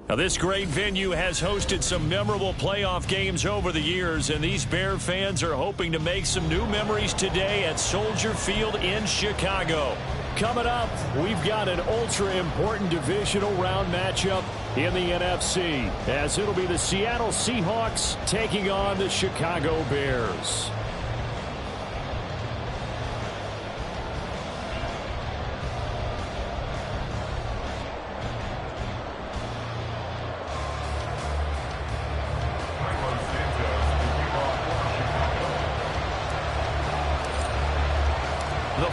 Now, this great venue has hosted some memorable playoff games over the years, and these Bear fans are hoping to make some new memories today at Soldier Field in Chicago. Coming up, we've got an ultra-important divisional round matchup in the NFC, as it'll be the Seattle Seahawks taking on the Chicago Bears.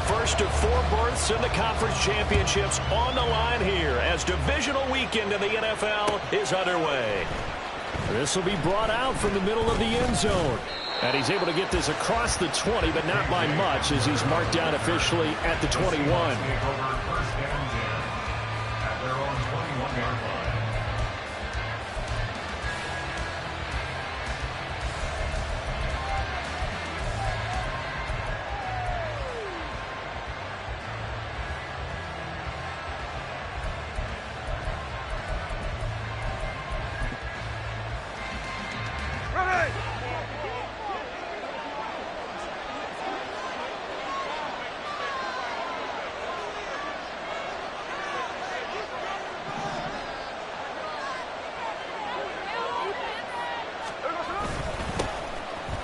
First of 4 berths in the conference championships on the line here as divisional weekend in the NFL is underway. This will be brought out from the middle of the end zone. And he's able to get this across the 20, but not by much as he's marked down officially at the 21.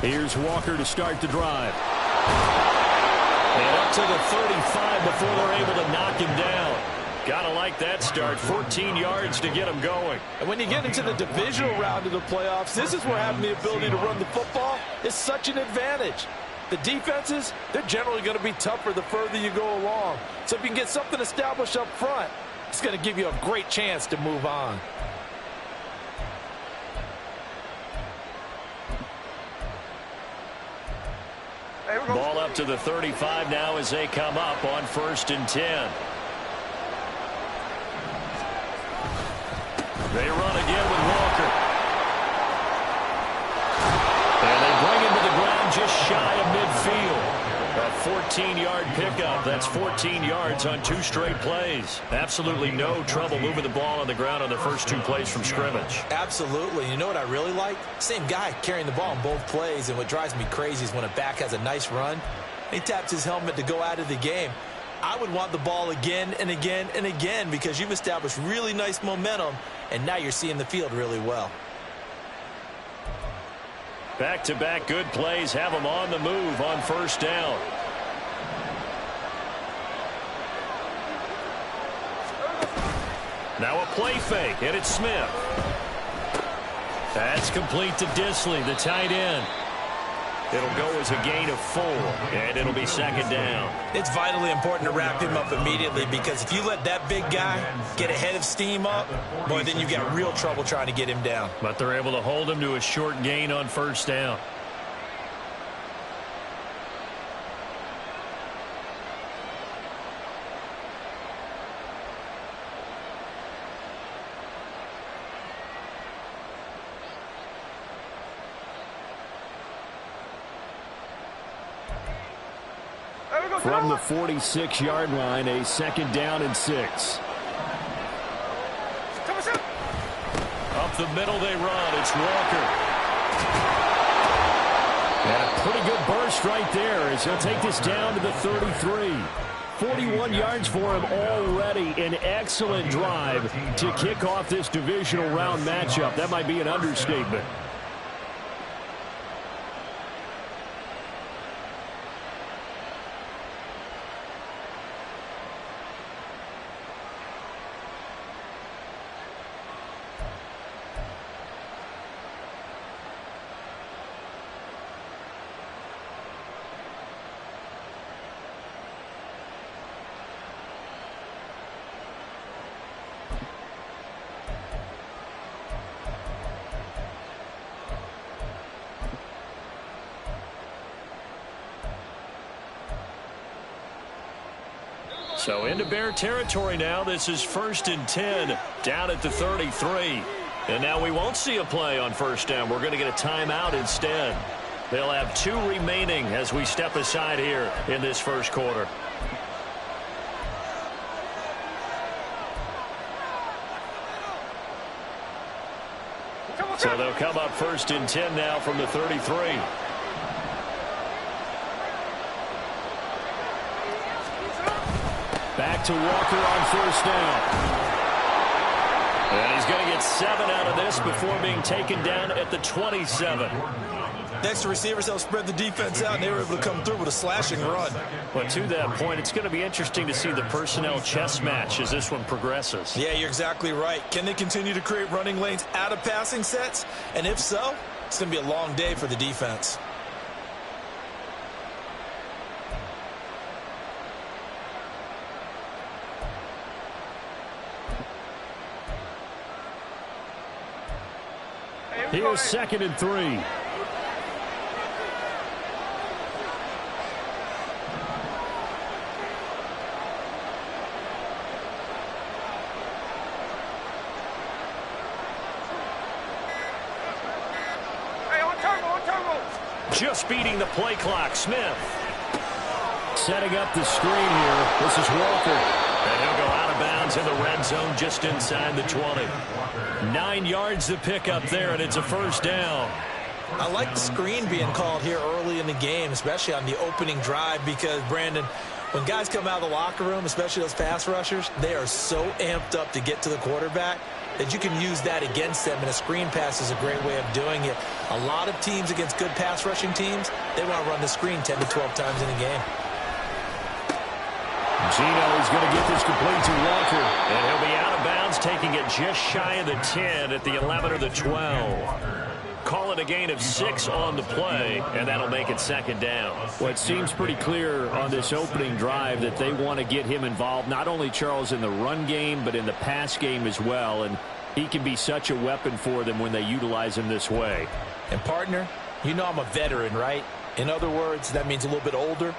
Here's Walker to start the drive. And up to the 35 before they're able to knock him down. Gotta like that start. 14 yards to get him going. And when you get into the divisional round of the playoffs, this is where having the ability to run the football is such an advantage. The defenses, they're generally going to be tougher the further you go along. So if you can get something established up front, it's going to give you a great chance to move on. Ball up to the 35 now as they come up on 1st and 10. They run again with Walker. And they bring him to the ground just shy of midfield. A 14-yard pickup. That's 14 yards on 2 straight plays. Absolutely no trouble moving the ball on the ground on the first 2 plays from scrimmage. Absolutely. You know what I really like? Same guy carrying the ball on both plays, and what drives me crazy is when a back has a nice run, he taps his helmet to go out of the game. I would want the ball again and again and again because you've established really nice momentum, and now you're seeing the field really well. Back-to-back good plays have them on the move on 1st down. Now a play fake, and it's Smith. That's complete to Disley, the tight end. It'll go as a gain of 4, and it'll be 2nd down. It's vitally important to wrap him up immediately because if you let that big guy get ahead of steam up, boy, then you've got real trouble trying to get him down. But they're able to hold him to a short gain on 1st down. From the 46-yard line, a 2nd down and 6. Up the middle they run. It's Walker. And a pretty good burst right there as he'll take this down to the 33. 41 yards for him already. An excellent drive to kick off this divisional round matchup. That might be an understatement. So into Bear territory now. This is 1st and 10 down at the 33. And now we won't see a play on 1st down. We're going to get a timeout instead. They'll have 2 remaining as we step aside here in this 1st quarter. So they'll come up 1st and 10 now from the 33. Back to Walker on 1st down. And he's going to get 7 out of this before being taken down at the 27. Next to receivers, they'll spread the defense out, and they were able to come through with a slashing run. But to that point, it's going to be interesting to see the personnel chess match as this one progresses. Yeah, you're exactly right. Can they continue to create running lanes out of passing sets? And if so, it's going to be a long day for the defense. Here's 2nd and 3. Just beating the play clock. Smith setting up the screen here. This is Walker. And he'll go out of bounds in the red zone just inside the 20. 9 yards to pick up there, and it's a 1st down. I like the screen being called here early in the game, especially on the opening drive, because, Brandon, when guys come out of the locker room, especially those pass rushers, they are so amped up to get to the quarterback that you can use that against them, and a screen pass is a great way of doing it. A lot of teams against good pass rushing teams, they want to run the screen 10 to 12 times in a game. Gino is going to get this complete to Walker, and he'll be out of bounds, taking it just shy of the 10 at the 11 or the 12. Call it a gain of 6 on the play, and that'll make it 2nd down. Well, it seems pretty clear on this opening drive that they want to get him involved, not only, Charles, in the run game, but in the pass game as well, and he can be such a weapon for them when they utilize him this way. And, partner, you know I'm a veteran, right? In other words, that means a little bit older.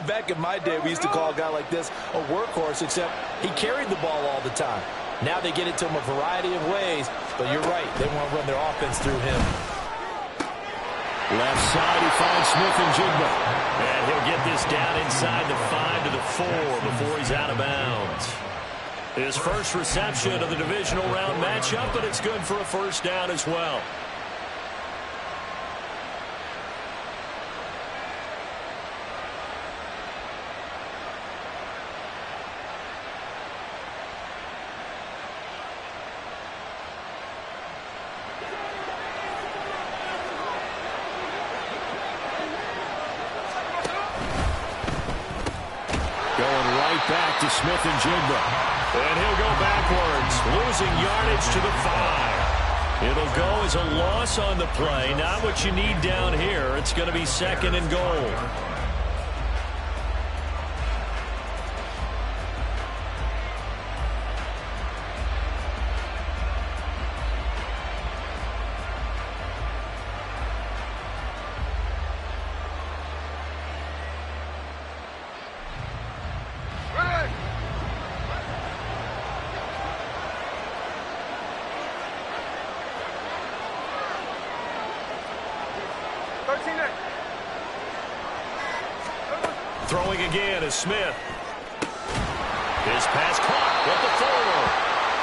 Back in my day, we used to call a guy like this a workhorse, except he carried the ball all the time. Now they get it to him a variety of ways, but you're right. They want to run their offense through him. Left side, he finds Smith and Jigba. And he'll get this down inside the 5 to the 4 before he's out of bounds. His first reception of the divisional round matchup, but it's good for a 1st down as well. Back to Smith and Jigba. And he'll go backwards, losing yardage to the 5. It'll go as a loss on the play. Not what you need down here. It's going to be 2nd and goal. Throwing again is Smith. His pass caught at the 4.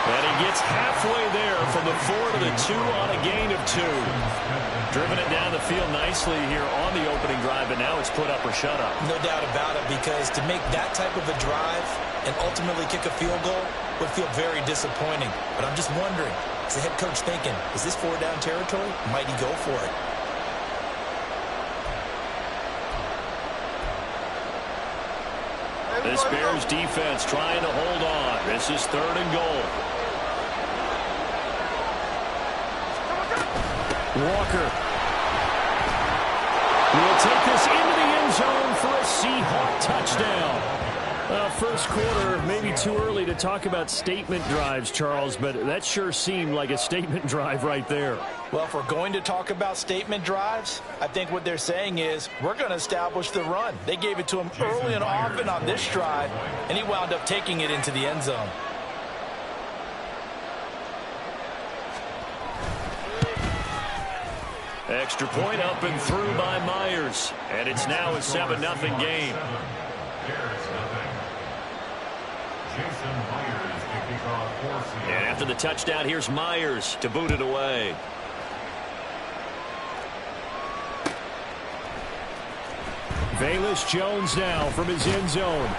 And he gets halfway there from the 4 to the 2 on a gain of 2. Driven it down the field nicely here on the opening drive, and now it's put up or shut up. No doubt about it, because to make that type of a drive and ultimately kick a field goal would feel very disappointing. But I'm just wondering, is the head coach thinking, is this 4-down territory? Might he go for it? This Bears defense trying to hold on. This is 3rd and goal. Walker will take this into the end zone for a Seahawk touchdown. First quarter, maybe too early to talk about statement drives, Charles, but that sure seemed like a statement drive right there. Well, if we're going to talk about statement drives, I think what they're saying is we're going to establish the run. They gave it to him early and often on this drive, and he wound up taking it into the end zone. Extra point up and through by Myers, and it's now a 7-0 game. And after the touchdown, here's Myers to boot it away. Velus Jones now from his end zone.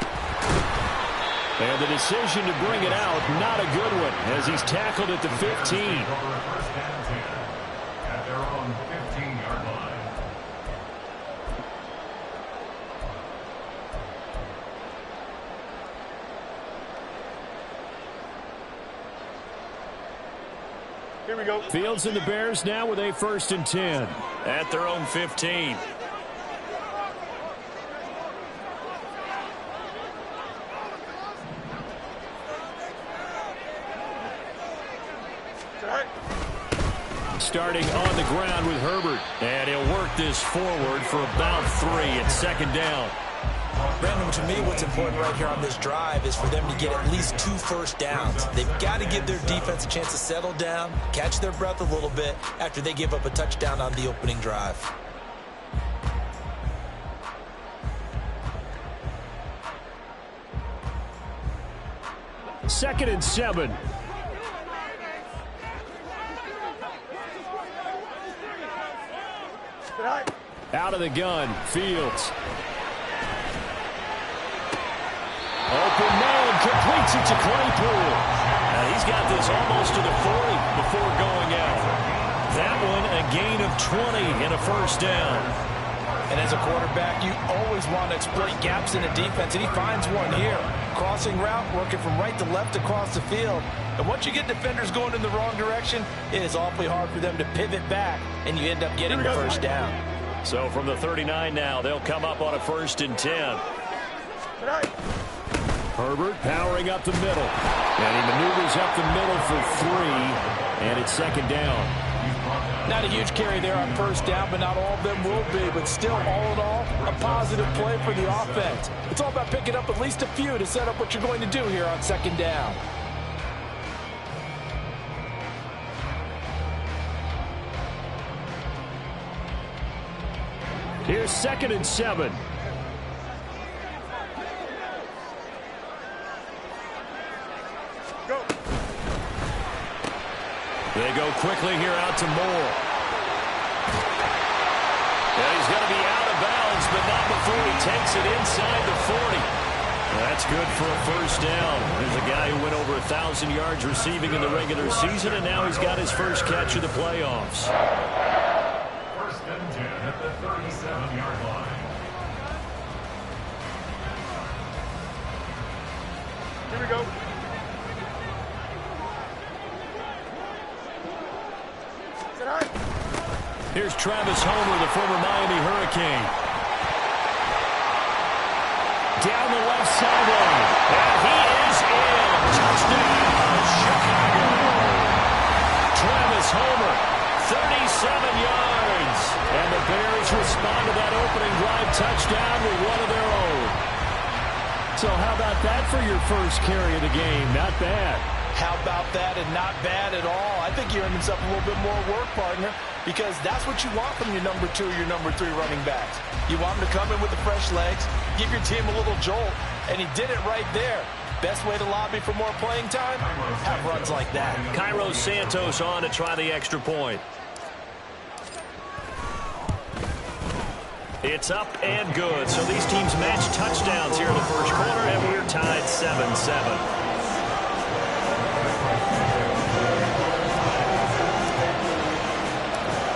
And the decision to bring it out, not a good one, as he's tackled at the 15. At their own 15-yard line. Here we go. Fields and the Bears now with a 1st and 10 at their own 15. Starting on the ground with Herbert. And he'll work this forward for about 3 at 2nd down. Brandon, to me, what's important right here on this drive is for them to get at least 2 first downs. They've got to give their defense a chance to settle down, catch their breath a little bit after they give up a touchdown on the opening drive. Second and 7. Out of the gun, Fields. Open man, completes it to Claypool. He's got this almost to the 40 before going out. That one a gain of 20 and a 1st down. And as a quarterback, you always want to exploit gaps in the defense, and he finds one here. Crossing route, working from right to left across the field. And once you get defenders going in the wrong direction, it is awfully hard for them to pivot back, and you end up getting the 1st down. So from the 39 now, they'll come up on a 1st and 10. Herbert powering up the middle. And he maneuvers up the middle for 3. And it's 2nd down. Not a huge carry there on 1st down, but not all of them will be. But still, all in all, a positive play for the offense. It's all about picking up at least a few to set up what you're going to do here on 2nd down. Here's 2nd and 7. Go. They go quickly here out to Moore. And he's going to be out of bounds, but not before he takes it inside the 40. That's good for a 1st down. There's a guy who went over 1,000 yards receiving in the regular season, and now he's got his first catch of the playoffs. 1st and 10 at the 37-yard line. Here we go. Here's Travis Homer, the former Miami Hurricane. Down the left sideline. And he is in. Touchdown, Chicago. Travis Homer, 37 yards. And the Bears respond to that opening drive touchdown with one of their own. So how about that for your first carry of the game? Not bad. How about that, and not bad at all. I think he earned himself a little bit more work, partner, because that's what you want from your number 2 or your number 3 running backs. You want him to come in with the fresh legs, give your team a little jolt, and he did it right there. Best way to lobby for more playing time? Have runs like that. Cairo Santos on to try the extra point. It's up and good. So these teams match touchdowns here in the first quarter, and we're tied 7-7.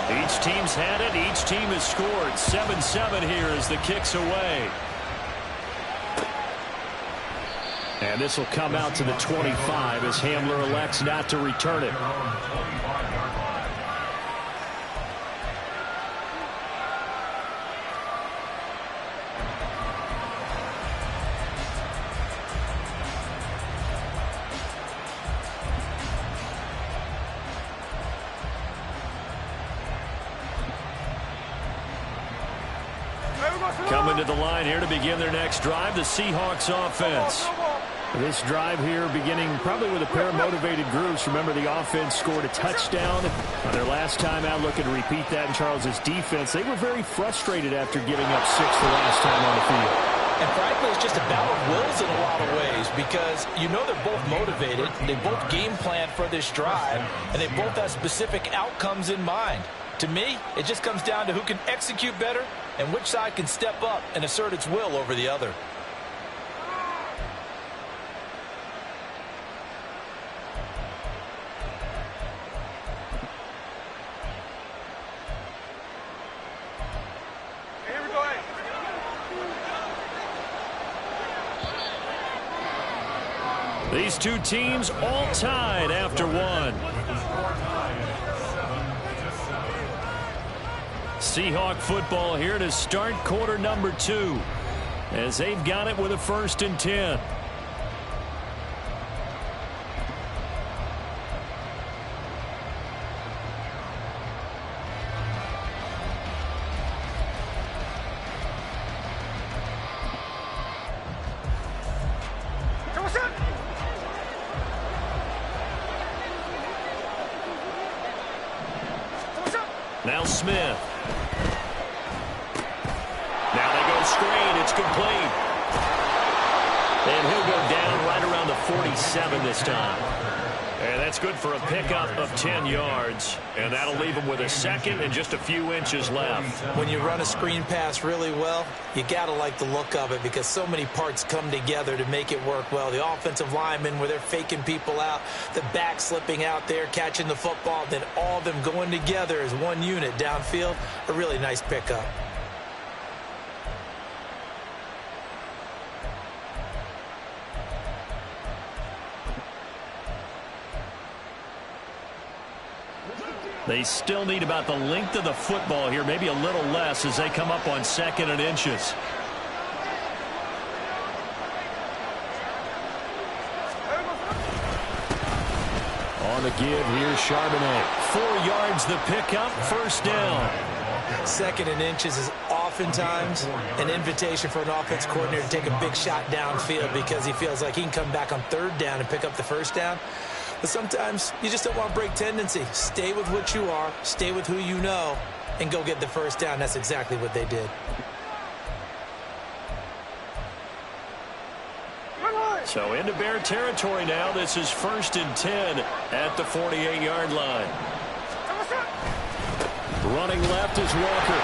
Each team's had it. Each team has scored. 7-7 here as the kick's away. And this will come out to the 25 as Hamler elects not to return it. Coming to the line here to begin their next drive, the Seahawks offense. This drive here beginning probably with a pair of motivated groups. Remember, the offense scored a touchdown on their last time out. Looking to repeat that in Charles's defense. They were very frustrated after giving up 6 the last time on the field. And frankly, it's just a battle of wills in a lot of ways because you know they're both motivated. They both game plan for this drive, and they both have specific outcomes in mind. To me, it just comes down to who can execute better and which side can step up and assert its will over the other. Here we go. These two teams all tied after one. Seahawk football here to start quarter number 2 as they've got it with a 1st and 10. Now Smith. Now they go screen. It's complete. And he'll go down right around the 47 this time. And that's good for a pickup of 10 yards. And that'll leave him with a 2nd and just a few inches left. When you run a screen pass really well, you got to like the look of it because so many parts come together to make it work well. The offensive linemen, where they're faking people out, the back slipping out there, catching the football, then all of them going together as one unit downfield. A really nice pickup. They still need about the length of the football here, maybe a little less as they come up on 2nd and inches. On the give, here's Charbonnet. 4 yards the pickup, 1st down. 2nd and inches is oftentimes an invitation for an offense coordinator to take a big shot downfield because he feels like he can come back on 3rd down and pick up the 1st down. But sometimes you just don't want to break tendency. Stay with what you are, stay with who you know, and go get the 1st down. That's exactly what they did. So into Bear territory now. This is 1st and 10 at the 48-yard line. Running left is Walker.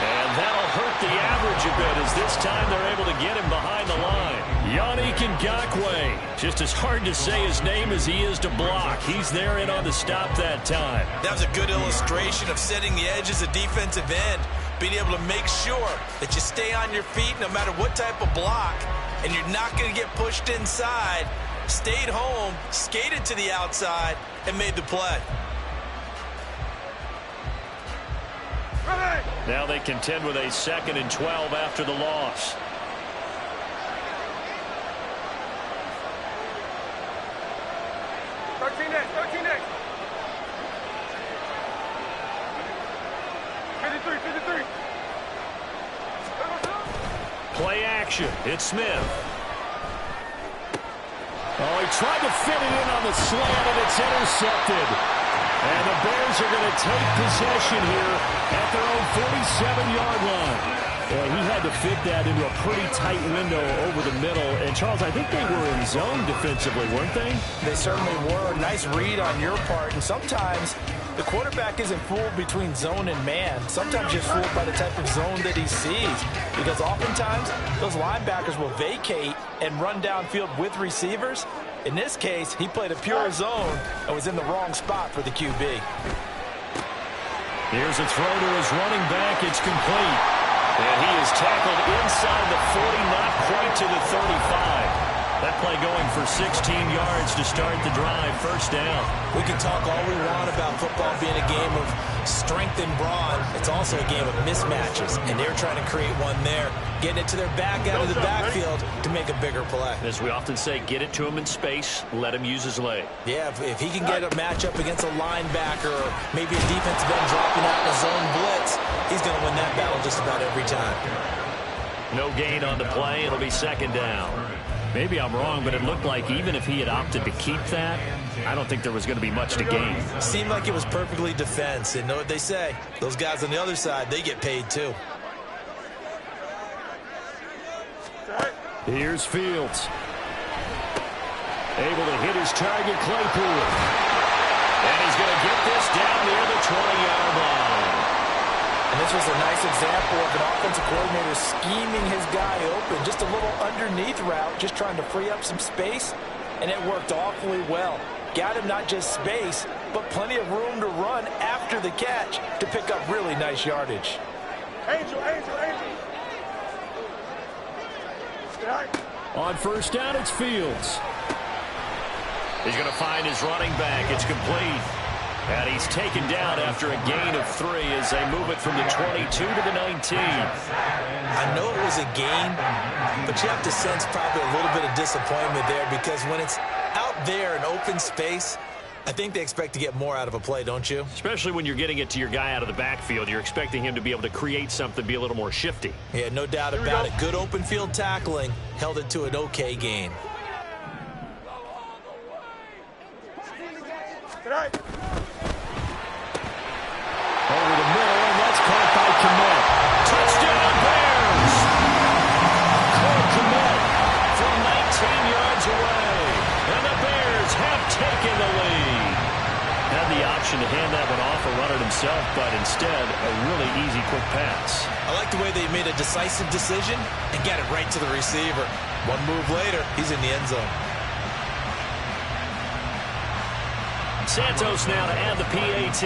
And that'll hurt the average a bit as this time they're able to get him behind the line. Yannick Ngakoue. Just as hard to say his name as he is to block. He's there in on the stop that time. That was a good illustration of setting the edge as a defensive end. Being able to make sure that you stay on your feet no matter what type of block. And you're not going to get pushed inside. Stayed home, skated to the outside, and made the play. Now they contend with a 2nd and 12 after the loss. Play action. It's Smith. Oh, he tried to fit it in on the slant, and it's intercepted. And the Bears are going to take possession here at their own 47-yard line. Yeah, he had to fit that into a pretty tight window over the middle. And, Charles, I think they were in zone defensively, weren't they? They certainly were. Nice read on your part. And sometimes the quarterback isn't fooled between zone and man. Sometimes you're fooled by the type of zone that he sees. Because oftentimes those linebackers will vacate and run downfield with receivers. In this case, he played a pure zone and was in the wrong spot for the QB. Here's a throw to his running back. It's complete. And he is tackled inside the 40, not quite to the 35. That play going for 16 yards to start the drive. 1st down. We can talk all we want about football being a game of strength and brawn. It's also a game of mismatches, and they're trying to create one there, getting it to their back out of the backfield to make a bigger play. As we often say, get it to him in space, let him use his leg. Yeah, if he can get a matchup against a linebacker or maybe a defensive end dropping out in a zone blitz, he's going to win that battle just about every time. No gain on the play. It'll be 2nd down. Maybe I'm wrong, but it looked like even if he had opted to keep that, I don't think there was going to be much to gain. Seemed like it was perfectly defense. And know what they say? Those guys on the other side, they get paid too. Here's Fields. Able to hit his target, Claypool. And he's going to get this down near the 20-yard line. And this was a nice example of an offensive coordinator scheming his guy open. Just a little underneath route, just trying to free up some space, and it worked awfully well. Got him not just space, but plenty of room to run after the catch to pick up really nice yardage. Angel. On first down, it's Fields. He's going to find his running back. It's complete. And he's taken down after a gain of 3 as they move it from the 22 to the 19. I know it was a gain, but you have to sense probably a little bit of disappointment there because when it's out there in open space, I think they expect to get more out of a play, don't you? Especially when you're getting it to your guy out of the backfield. You're expecting him to be able to create something, be a little more shifty. Yeah, no doubt about it. Good open field tackling held it to an okay gain. Over the middle, and that's caught by Kmet. Touchdown, Bears! Cole Kmet from 19 yards away. And the Bears have taken the lead. Had the option to hand that one off or run it himself, but instead, a really easy, quick pass. I like the way they made a decisive decision and got it right to the receiver. One move later, he's in the end zone. Santos now to add the PAT.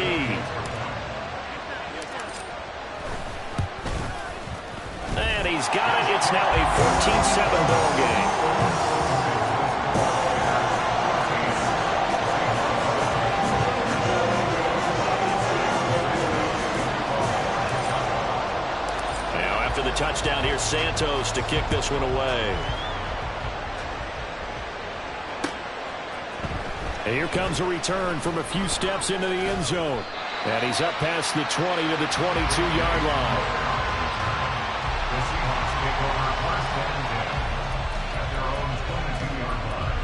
And he's got it. It's now a 14-7 ball game. Now after the touchdown, here's Santos to kick this one away. And here comes a return from a few steps into the end zone. And he's up past the 20 to the 22-yard line. The Seahawks take over first and 10 at their own 22-yard line.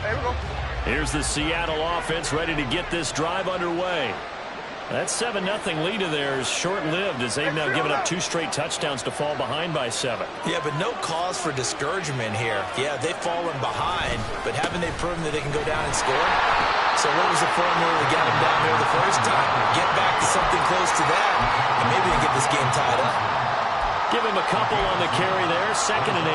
There we go. Here's the Seattle offense ready to get this drive underway. That 7-0 lead of theirs short-lived as they've now given up 2 straight touchdowns to fall behind by 7. Yeah, but no cause for discouragement here. Yeah, they've fallen behind, but haven't they proven that they can go down and score? So what was the formula to get them down there the first time? Get back to something close to that, and maybe they get this game tied up. Give him a couple on the carry there, 2nd and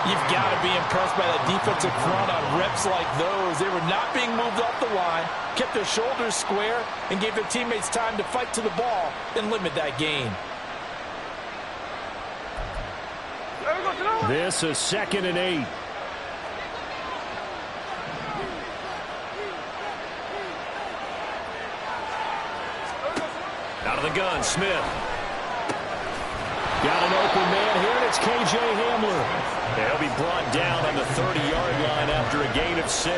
8. You've got to be impressed by that defensive front on reps like those. They were not being moved off the line, kept their shoulders square, and gave their teammates time to fight to the ball and limit that gain. This is 2nd and 8. Out of the gun, Smith. Got an open man here, and it's K.J. Hamler. They'll be brought down on the 30-yard line after a gain of 6.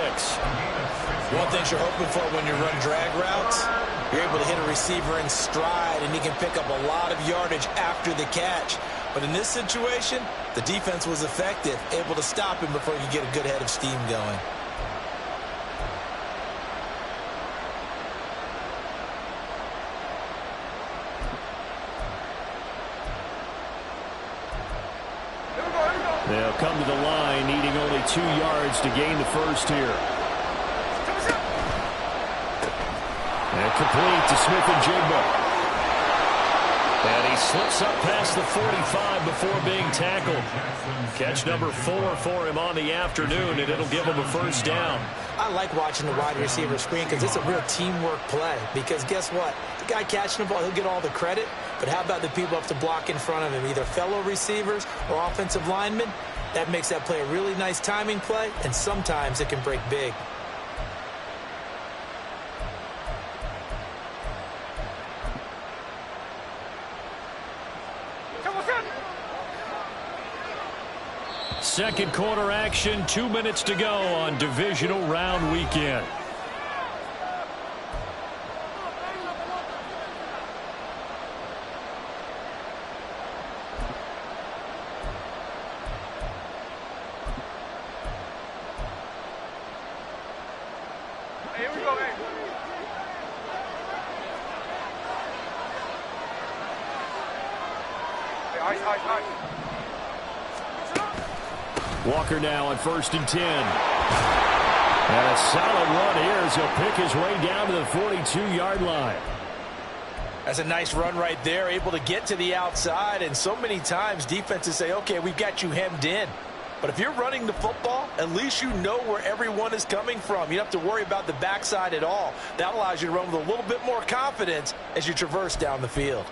One thing you're hoping for when you run drag routes, you're able to hit a receiver in stride, and he can pick up a lot of yardage after the catch. But in this situation, the defense was effective, able to stop him before you get a good head of steam going. They'll come to the line, needing only 2 yards to gain the first here. And complete to Smith-Njigba. And he slips up past the 45 before being tackled. Catch number 4 for him on the afternoon, and it'll give him a first down. I like watching the wide receiver screen because it's a real teamwork play. Because guess what? The guy catching the ball, he'll get all the credit. But how about the people up to block in front of him, either fellow receivers or offensive linemen? That makes that play a really nice timing play, and sometimes it can break big. Second quarter action, 2 minutes to go on divisional round weekend. Here we go, hey. Hey, ice. Walker now on 1st and 10. And a solid run here as he'll pick his way down to the 42-yard line. That's a nice run right there, able to get to the outside. And so many times defenses say, okay, we've got you hemmed in. But if you're running the football, at least you know where everyone is coming from. You don't have to worry about the backside at all. That allows you to run with a little bit more confidence as you traverse down the field.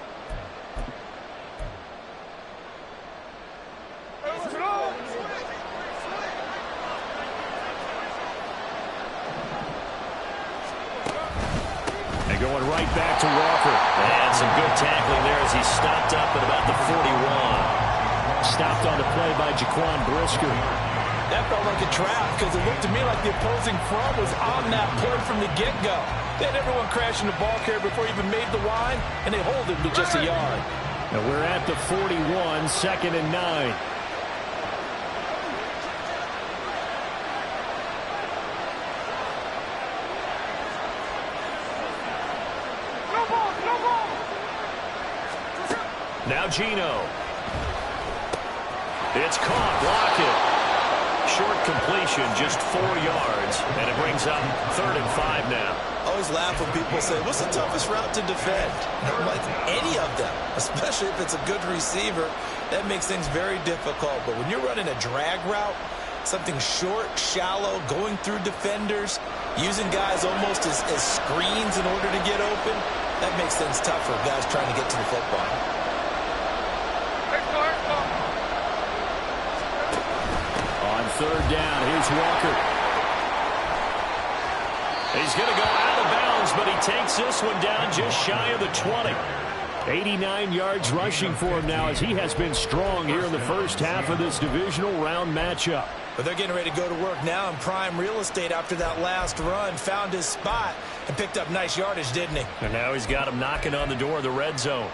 Going right back to Walker. And some good tackling there as he stopped up at about the 41. Stopped on the play by Jaquan Brisker. That felt like a trap because it looked to me like the opposing front was on that play from the get-go. They had everyone crashing the ball carrier before he even made the line, and they hold him to just a yard. And we're at the 41, 2nd and 9. Now Gino. It's caught. Block it. Short completion, just 4 yards. And it brings up 3rd and 5 now. I always laugh when people say, what's the toughest route to defend? I'm like, any of them, especially if it's a good receiver. That makes things very difficult. But when you're running a drag route, something short, shallow, going through defenders, using guys almost as screens in order to get open, that makes things tough for guys trying to get to the football. On 3rd down, here's Walker. He's going to go out of bounds, but he takes this one down just shy of the 20. 89 yards rushing for him now as he has been strong here in the first half of this divisional round matchup. But they're getting ready to go to work now in prime real estate after that last run. Found his spot and picked up nice yardage, didn't he? And now he's got him knocking on the door of the red zone.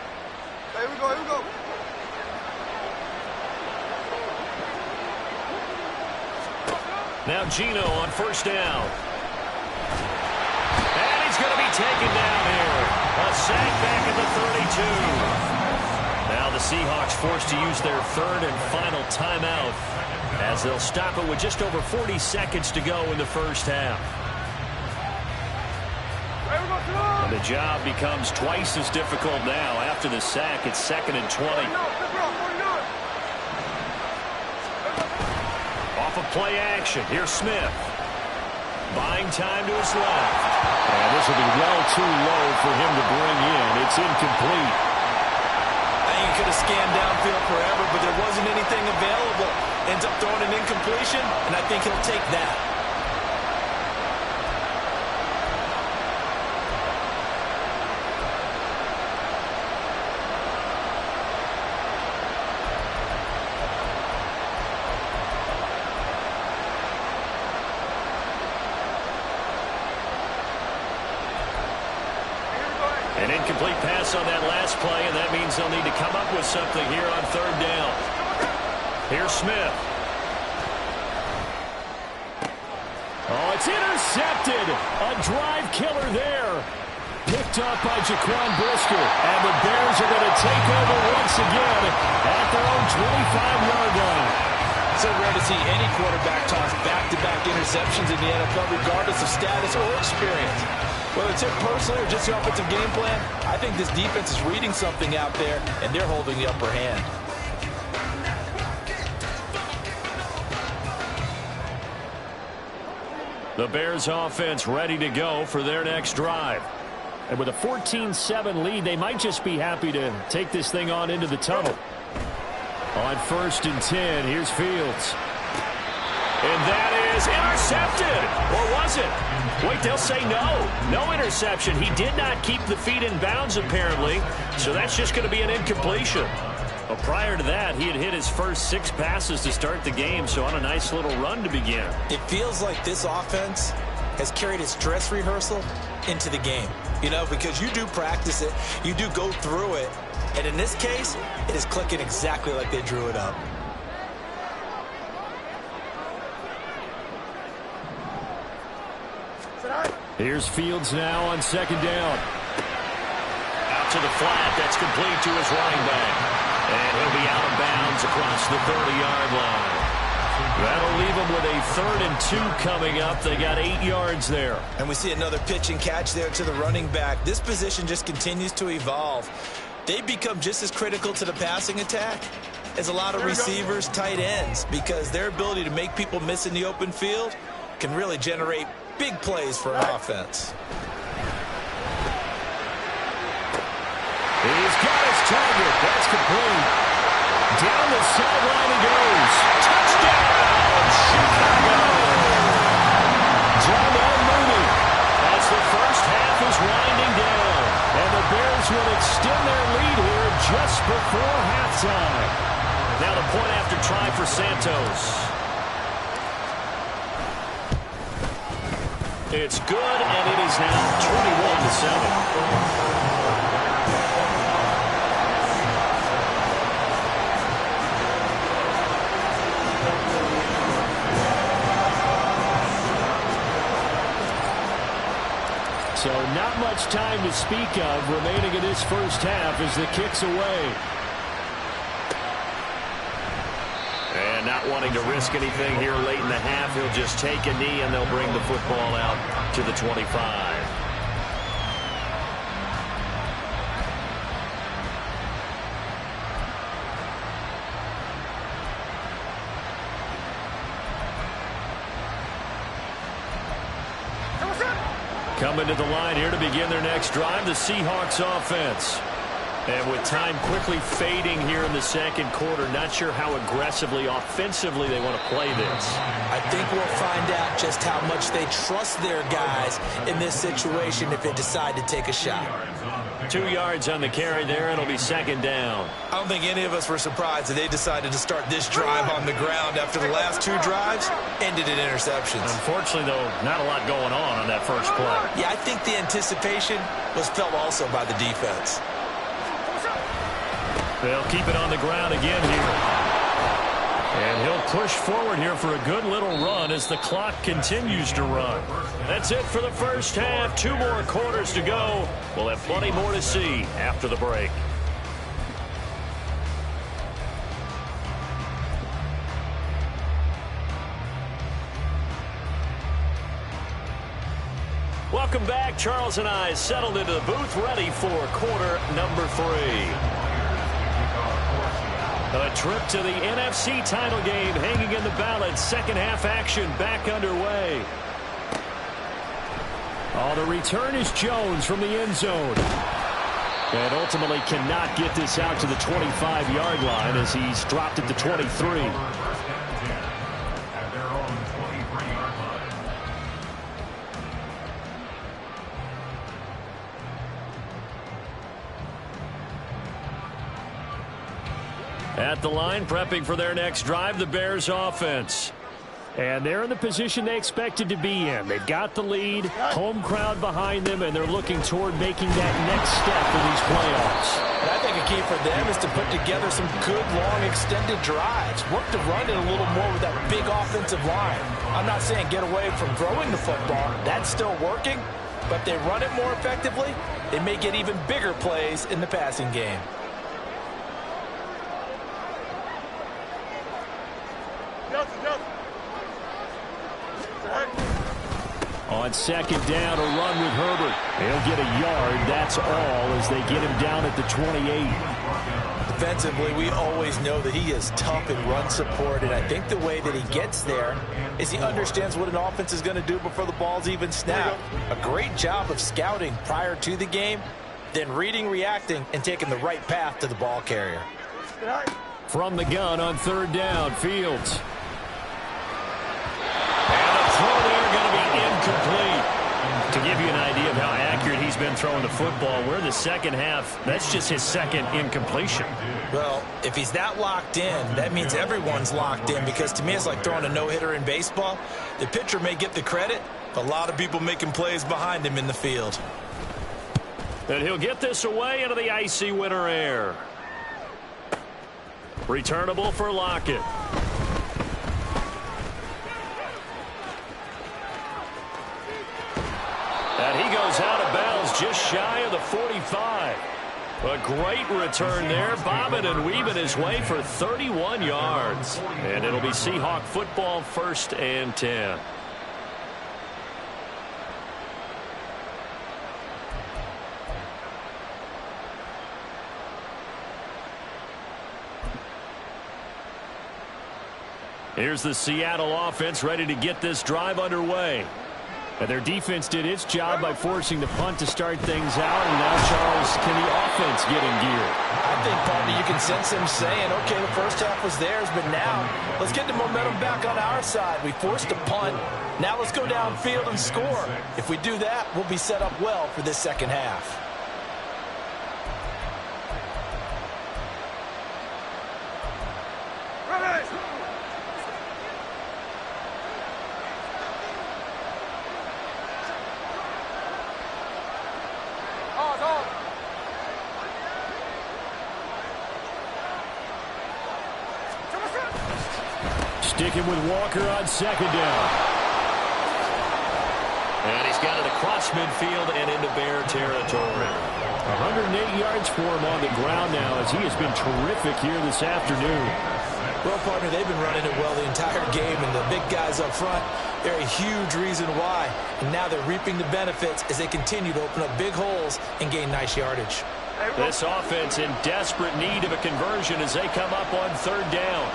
Here we go, here we go. Now Gino on 1st down. And he's going to be taken down here. A sack back at the 32. Now the Seahawks forced to use their 3rd and final timeout as they'll stop it with just over 40 seconds to go in the first half. And the job becomes twice as difficult now after the sack. It's 2nd and 20. Off of play action. Here's Smith. Buying time to his left. And this will be well too low for him to bring in. It's incomplete. I think he could have scanned downfield forever, but there wasn't anything available. Ends up throwing an incompletion, and I think he'll take that. An incomplete pass on that last play, and that means they'll need to come up with something here on 3rd down. Here's Smith. Oh, it's intercepted. A drive killer there. Picked up by Jaquan Brisker. And the Bears are going to take over once again at their own 25-yard line. It's so rare to see any quarterback toss back-to-back interceptions in the NFL, regardless of status or experience. Whether it's him personally or just the offensive game plan, I think this defense is reading something out there, and they're holding the upper hand. The Bears offense ready to go for their next drive. And with a 14-7 lead, they might just be happy to take this thing on into the tunnel. On 1st and 10, here's Fields. And that is intercepted. Or was it? Wait, they'll say no. No interception. He did not keep the feet in bounds, apparently. So that's just going to be an incompletion. Well, prior to that, he had hit his first 6 passes to start the game, so on a nice little run to begin. It feels like this offense has carried its dress rehearsal into the game. You know, because you do practice it, you do go through it, and in this case, it is clicking exactly like they drew it up. Here's Fields now on 2nd down. Out to the flat. That's complete to his running back. And he'll be out of bounds across the 30-yard line. That'll leave them with a 3rd and 2 coming up. They got 8 yards there. And we see another pitch and catch there to the running back. This position just continues to evolve. They become just as critical to the passing attack as a lot of receivers, tight ends, because their ability to make people miss in the open field can really generate big plays for an offense. He's got his target. That's complete. Down the sideline he goes. Touchdown, Chicago. Darnell Mooney as the first half is winding down. And the Bears will extend their lead here just before halftime. Now the point after try for Santos. It's good, and it is now 21-7. So not much time to speak of remaining in this first half as the kick's away. And not wanting to risk anything here late in the half, he'll just take a knee and they'll bring the football out to the 25. Coming to the line here to begin their next drive, the Seahawks offense. And with time quickly fading here in the second quarter, not sure how aggressively, offensively they want to play this. I think we'll find out just how much they trust their guys in this situation if they decide to take a shot. 2 yards on the carry there, and it'll be second down. I don't think any of us were surprised that they decided to start this drive on the ground after the last 2 drives ended in interceptions. Unfortunately, though, not a lot going on that first play. Yeah, I think the anticipation was felt also by the defense. They'll keep it on the ground again here. And he'll push forward here for a good little run as the clock continues to run. That's it for the first half. 2 more quarters to go. We'll have plenty more to see after the break. Welcome back. Charles and I settled into the booth, ready for quarter number 3. A trip to the NFC title game hanging in the balance. Second half action back underway. Oh, the return is Jones from the end zone. And ultimately cannot get this out to the 25-yard line as he's dropped at the 23. At the line, prepping for their next drive, the Bears offense. And they're in the position they expected to be in. They've got the lead, home crowd behind them, and they're looking toward making that next step in these playoffs. And I think a key for them is to put together some good, long, extended drives. Work to run it a little more with that big offensive line. I'm not saying get away from throwing the football. That's still working. But if they run it more effectively, they may get even bigger plays in the passing game. On second down, a run with Herbert. He'll get a yard, that's all, as they get him down at the 28. Defensively, we always know that he is tough in run support, and I think the way that he gets there is he understands what an offense is going to do before the ball's even snapped. A great job of scouting prior to the game, then reading, reacting, and taking the right path to the ball carrier. From the gun on third down, Fields. Throw there going to be incomplete. To give you an idea of how accurate he's been throwing the football, we're in the second half. That's just his second incompletion. Well, if he's that locked in, that means everyone's locked in, because to me it's like throwing a no-hitter in baseball. The pitcher may get the credit, but a lot of people making plays behind him in the field. And he'll get this away into the icy winter air. Returnable for Lockett. And he goes out of bounds just shy of the 45. A great return there, bobbing and weaving his way for 31 yards. And it'll be Seahawk football, 1st and 10. Here's the Seattle offense ready to get this drive underway. And their defense did its job by forcing the punt to start things out. And now, Charles, can the offense get in gear? I think, partner, you can sense him saying, okay, the first half was theirs, but now let's get the momentum back on our side. We forced a punt. Now let's go downfield and score. If we do that, we'll be set up well for this second half. Sticking with Walker on 2nd down. And he's got it across midfield and into Bear territory. 108 yards for him on the ground now as he has been terrific here this afternoon. Well, partner, they've been running it well the entire game, and the big guys up front, they're a huge reason why. And now they're reaping the benefits as they continue to open up big holes and gain nice yardage. This offense in desperate need of a conversion as they come up on 3rd down.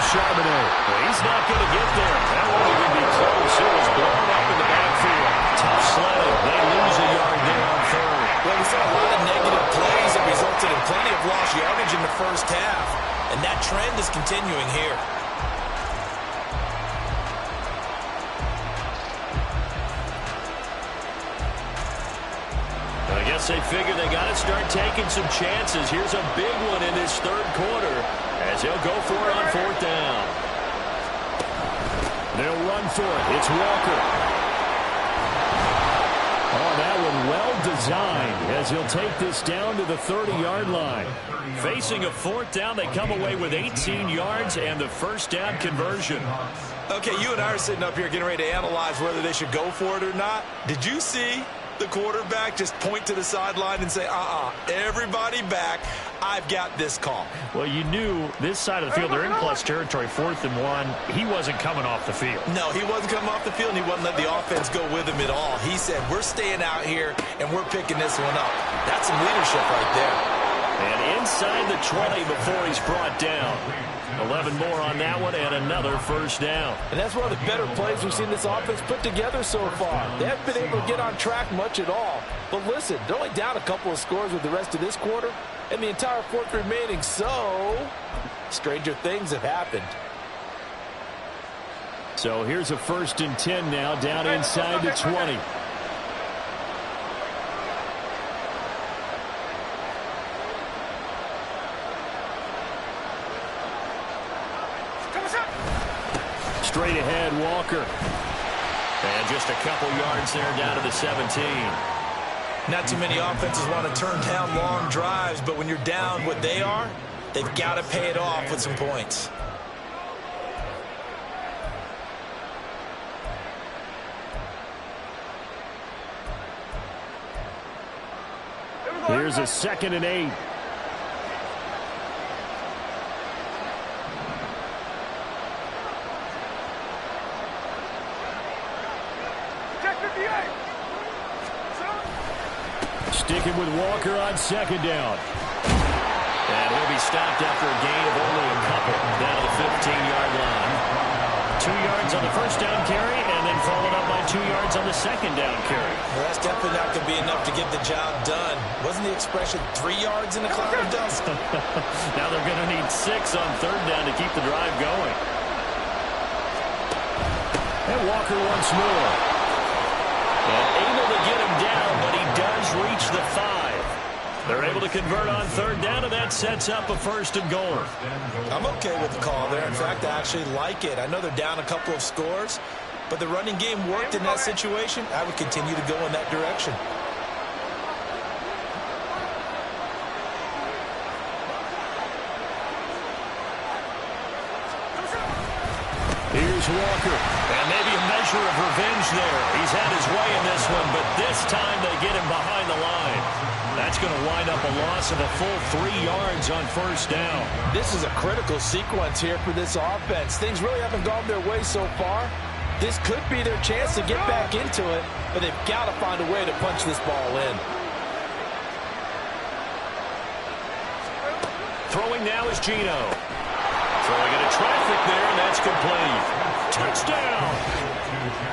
Charbonnet. He's not going to get there. That won't even be close. It was blown up in the backfield. Tough sledding. They lose a yard there on 3rd. Well, we saw a lot of negative plays that resulted in plenty of lost yardage in the first half. And that trend is continuing here. I guess they figure they got to start taking some chances. Here's a big one in this 3rd quarter as he'll go for it on 4th down. They'll run for it. It's Walker. Oh, that one well designed as he'll take this down to the 30-yard line. Facing a 4th down, they come away with 18 yards and the 1st down conversion. Okay, you and I are sitting up here getting ready to analyze whether they should go for it or not. Did you see the quarterback just point to the sideline and say, everybody back, I've got this call? Well, you knew this side of the field, they're in plus territory, 4th and 1. He wasn't coming off the field. No, he wasn't coming off the field, and he wasn't letting the offense go with him at all. He said, we're staying out here, and we're picking this one up. That's some leadership right there. And inside the 20 before he's brought down. 11 more on that one and another 1st down. And that's one of the better plays we've seen this offense put together so far. They haven't been able to get on track much at all. But listen, they're only down a couple of scores with the rest of this quarter and the entire 4th remaining. So, stranger things have happened. So here's a 1st and 10 now down inside the 20. Straight ahead, Walker. And just a couple yards there down to the 17. Not too many offenses want to turn down long drives, but when you're down what they are, they've got to pay it off with some points. Here's a 2nd and 8. Sticking with Walker on 2nd down. And he'll be stopped after a gain of only a couple down to the 15-yard line. 2 yards on the 1st down carry and then followed up by 2 yards on the 2nd down carry. Well, that's definitely not going to be enough to get the job done. Wasn't the expression 3 yards in a cloud of dust? Now they're going to need 6 on 3rd down to keep the drive going. And Walker once more. And able to get him down, but he does reach the 5. They're able to convert on 3rd down, and that sets up a 1st and goal. I'm okay with the call there. In fact, I actually like it. I know they're down a couple of scores, but the running game worked in that situation. I would continue to go in that direction. Here's Walker. And maybe a measure measure of revenge there. He's had his way in this one, but this time they get him behind the line. That's going to wind up a loss of a full 3 yards on first down. This is a critical sequence here for this offense. Things really haven't gone their way so far. This could be their chance to get back into it, but they've got to find a way to punch this ball in. Throwing now is Geno. Throwing into traffic there, and that's complete. Touchdown!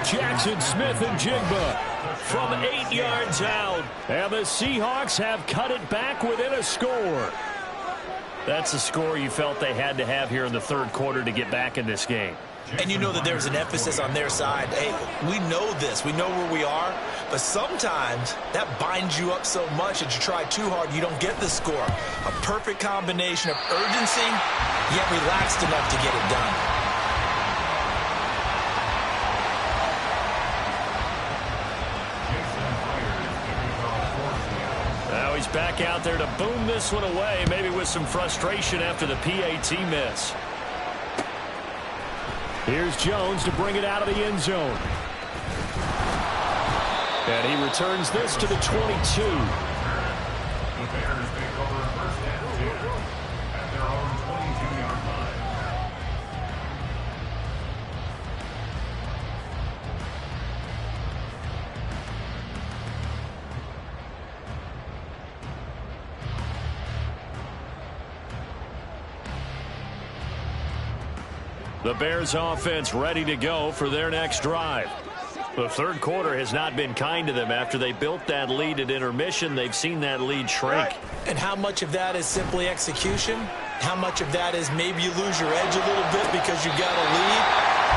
Jackson Smith and Jigba from 8 yards out. And the Seahawks have cut it back within a score. That's a score you felt they had to have here in the third quarter to get back in this game. And you know that there's an emphasis on their side. Hey, we know this. We know where we are. But sometimes that binds you up so much that you try too hard, you don't get the score. A perfect combination of urgency, yet relaxed enough to get it done. Now he's back out there to boom this one away, maybe with some frustration after the PAT miss. Here's Jones to bring it out of the end zone. And he returns this to the 22. The Bears take over first and 2 at their own 22-yard line. The Bears offense ready to go for their next drive. The third quarter has not been kind to them. After they built that lead at intermission, they've seen that lead shrink. And how much of that is simply execution? How much of that is maybe you lose your edge a little bit because you got a lead?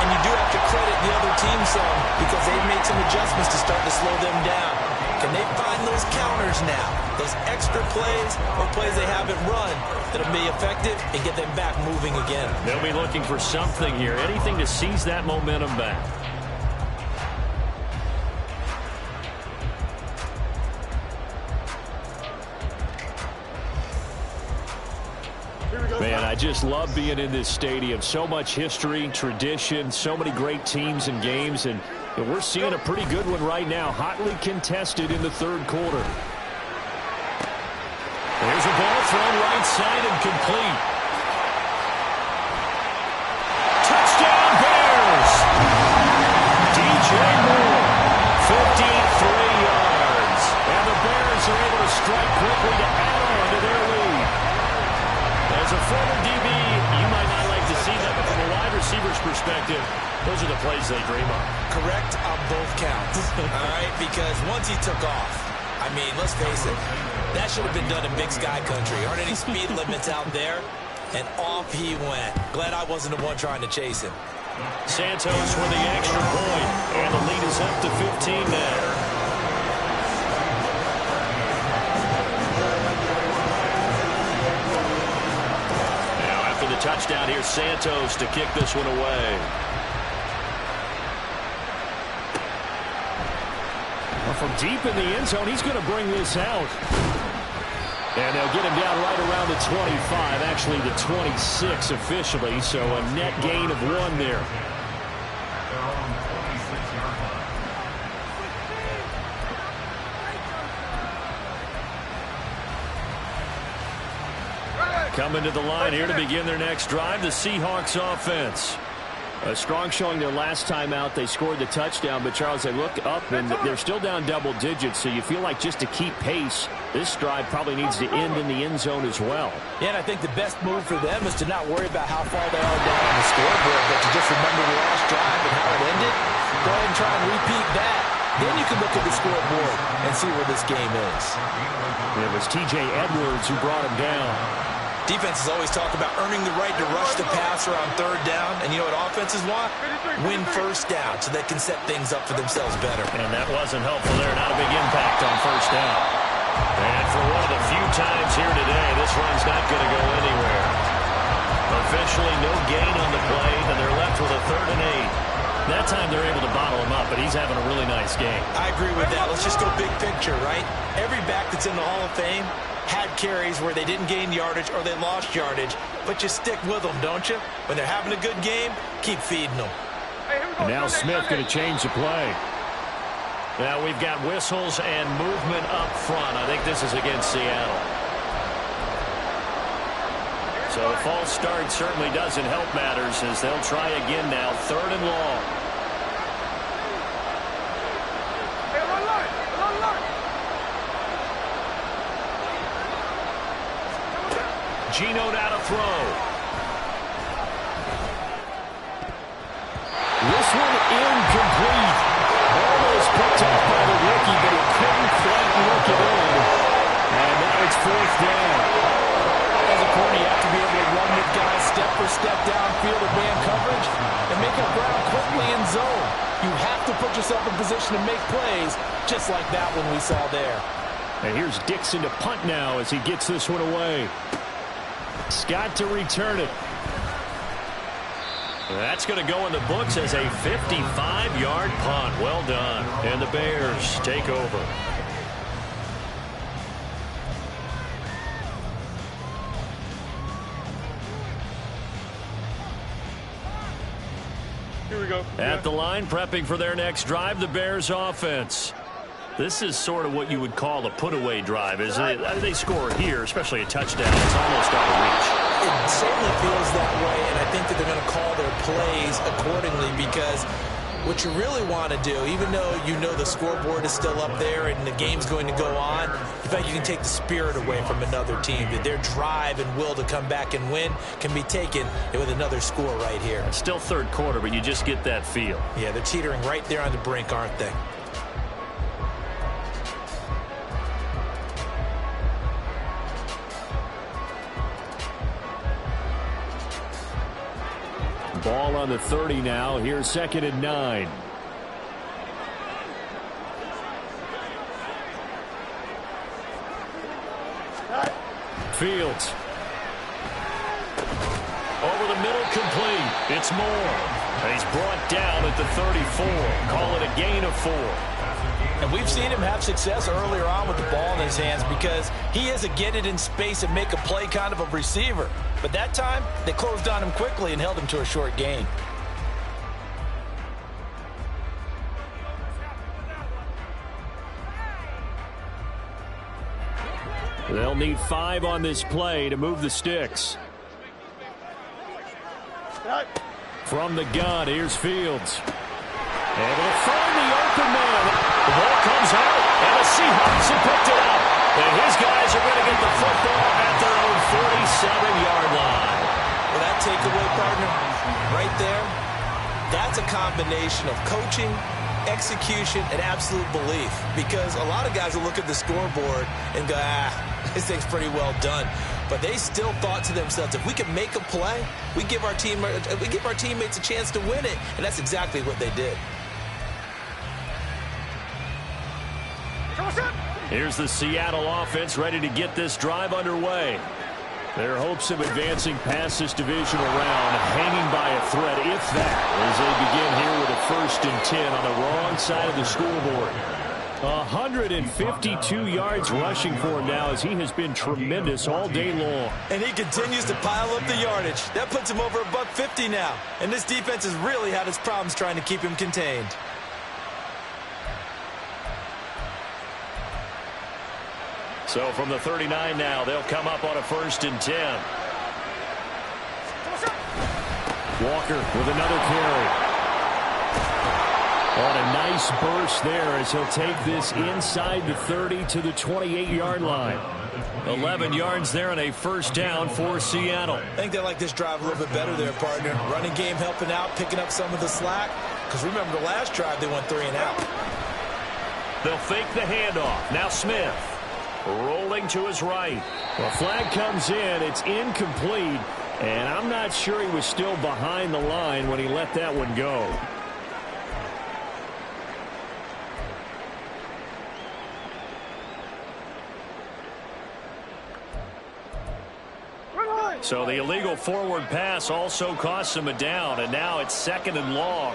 And you do have to credit the other team some because they've made some adjustments to start to slow them down. Can they find those counters now? Those extra plays or plays they haven't run that'll be effective and get them back moving again. They'll be looking for something here, anything to seize that momentum back. Man, I just love being in this stadium. So much history, tradition, so many great teams and games, and we're seeing a pretty good one right now, hotly contested in the third quarter. There's a ball thrown right side and complete. Touchdown Bears! DJ Moore, 53 yards. And the Bears are able to strike quickly to add on to their lead. As a former DB, you might not like to see that, but from a wide receiver's perspective, those are the plays they dream of. Correct on both counts. All right, because once he took off, I mean, let's face it, that should have been done in Big Sky Country. Aren't any speed limits out there? And off he went. Glad I wasn't the one trying to chase him. Santos for the extra point, and the lead is up to 15 now. Now after the touchdown, here's Santos to kick this one away. From deep in the end zone, he's going to bring this out. And they'll get him down right around the 25, actually the 26 officially, so a net gain of 1 there. Their own 26-yard line. Coming to the line here to begin their next drive, the Seahawks offense. A strong showing their last time out. They scored the touchdown, but Charles, they look up and they're still down double digits, so you feel like just to keep pace, this drive probably needs to end in the end zone as well. Yeah, and I think the best move for them is to not worry about how far they are down on the scoreboard, but to just remember the last drive and how it ended. Go ahead and try and repeat that. Then you can look at the scoreboard and see where this game is. It was T.J. Edwards who brought him down. Defenses always talk about earning the right to rush the passer on third down. And you know what offenses want? Win first down so they can set things up for themselves better. And that wasn't helpful there. Not a big impact on first down. And for one of the few times here today, this run's not going to go anywhere. Officially no gain on the play, and they're left with a 3rd and 8. That time they're able to bottle him up, but he's having a really nice game. I agree with that. Let's just go big picture, right? Every back that's in the Hall of Fame had carries where they didn't gain yardage or they lost yardage, but you stick with them, don't you? When they're having a good game, keep feeding them. Hey, here we go. And now Smith going to change the play. Now we've got whistles and movement up front. I think this is against Seattle. So a false start certainly doesn't help matters as they'll try again now. 3rd and long. Geno now to throw. This one incomplete. Almost picked up by the rookie, but he couldn't quite work it in. And now it's 4th down. As a corner, you have to be able to run with guys step for step downfield at man coverage and make up ground quickly in zone. You have to put yourself in position to make plays, just like that one we saw there. And here's Dixon to punt now as he gets this one away. Scott to return it. That's going to go in the books as a 55-yard punt. Well done. And the Bears take over. Here we go. At the line, prepping for their next drive, the Bears offense. This is sort of what you would call a put-away drive, isn't it? They score here, especially a touchdown. It's almost out of reach. It certainly feels that way, and I think that they're going to call their plays accordingly because what you really want to do, even though you know the scoreboard is still up there and the game's going to go on, in fact, you can take the spirit away from another team. That their drive and will to come back and win can be taken with another score right here. It's still 3rd quarter, but you just get that feel. Yeah, they're teetering right there on the brink, aren't they? Ball on the 30 now. Here's 2nd and 9. Fields. Over the middle, complete. It's Moore. He's brought down at the 34. Call it a gain of 4. And we've seen him have success earlier on with the ball in his hands because he is a get it in space and make a play kind of a receiver. But that time, they closed on him quickly and held him to a short gain. They'll need 5 on this play to move the sticks. From the gun, here's Fields. Able to find the open man. The ball comes out, and the Seahawks have picked it up. And his guys are going to get the football at their own 47-yard line. Well, that takeaway, partner, right there, that's a combination of coaching, execution, and absolute belief. Because a lot of guys will look at the scoreboard and go, this thing's pretty well done. But they still thought to themselves, if we can make a play, we give our teammates a chance to win it. And that's exactly what they did. Here's the Seattle offense ready to get this drive underway. Their hopes of advancing past this divisional round hanging by a thread, if that, as they begin here with a 1st and 10 on the wrong side of the scoreboard. 152 yards rushing for him now as he has been tremendous all day long. And he continues to pile up the yardage. That puts him over $150 now. And this defense has really had its problems trying to keep him contained. So from the 39 now, they'll come up on a 1st and 10. Walker with another carry. On a nice burst there as he'll take this inside the 30 to the 28-yard line. 11 yards there and a 1st down for Seattle. I think they like this drive a little bit better there, partner. Running game helping out, picking up some of the slack. Because remember the last drive, they went 3 and out. They'll fake the handoff. Now Smith rolling to his right. The flag comes in. It's incomplete. And I'm not sure he was still behind the line when he let that one go. So the illegal forward pass also costs him a down, and now it's 2nd and long.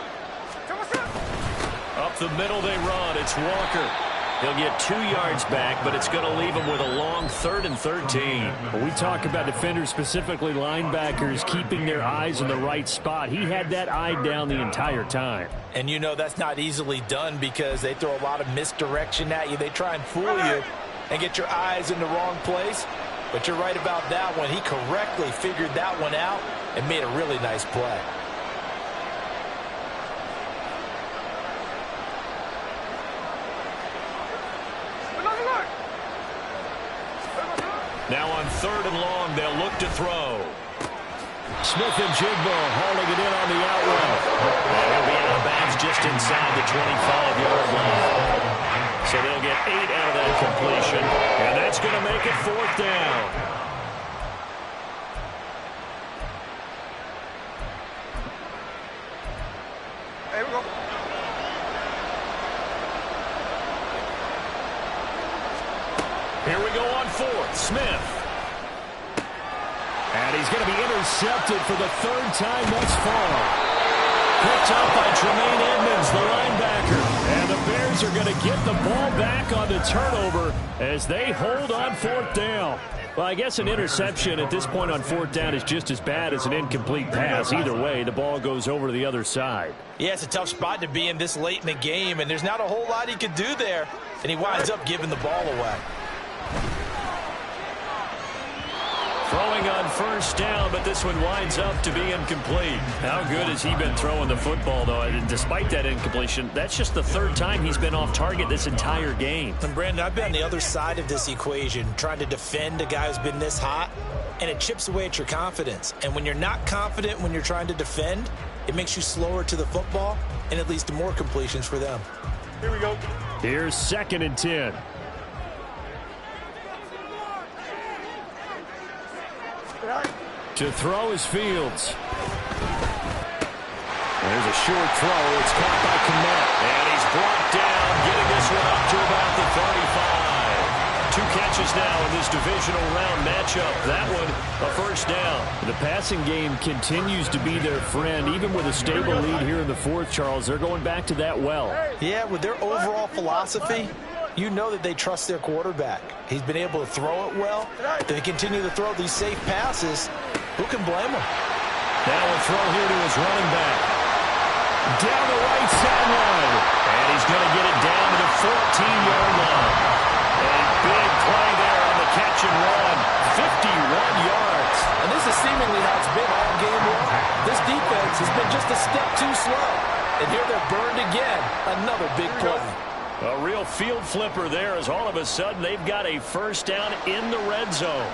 Up the middle they run. It's Walker. He'll get 2 yards back, but it's going to leave him with a long 3rd and 13. When we talk about defenders, specifically linebackers, keeping their eyes in the right spot. He had that eye down the entire time. And you know that's not easily done because they throw a lot of misdirection at you. They try and fool you and get your eyes in the wrong place. But you're right about that one. He correctly figured that one out and made a really nice play. Now on 3rd and long, they'll look to throw. Smith and Jigbo hauling it in on the out route. And he'll be out of bounds just inside the 25-yard line. So they'll get 8 out of that completion, and that's going to make it 4th down. Here we go. Here we go on 4th. Smith. And he's going to be intercepted for the 3rd time thus far. Picked up by Tremaine Edmonds, the linebacker. And the Bears are going to get the ball back on the turnover as they hold on 4th down. Well, I guess an interception at this point on 4th down is just as bad as an incomplete pass. Either way, the ball goes over to the other side. Yeah, it's a tough spot to be in this late in the game, and there's not a whole lot he could do there. And he winds up giving the ball away. Throwing on 1st down, but this one winds up to be incomplete. How good has he been throwing the football, though? And despite that incompletion, that's just the 3rd time he's been off target this entire game. And Brandon, I've been on the other side of this equation, trying to defend a guy who's been this hot, and it chips away at your confidence. And when you're not confident when you're trying to defend, it makes you slower to the football, and it leads to more completions for them. Here we go. Here's 2nd and 10. To throw is Fields. There's a short throw. It's caught by Kmet. And he's brought down, getting this one up to about the 35. 2 catches now in this divisional round matchup. That one, a 1st down. The passing game continues to be their friend. Even with a stable lead here in the 4th, Charles, they're going back to that well. Yeah, with their overall philosophy, you know that they trust their quarterback. He's been able to throw it well. They continue to throw these safe passes. Who can blame them? Now a throw here to his running back. Down the right sideline. And he's going to get it down to the 14-yard line. A big play there on the catch and run. 51 yards. And this is seemingly how it's been all game long. This defense has been just a step too slow. And here they're burned again. Another big play. A real field flipper there as all of a sudden they've got a 1st down in the red zone.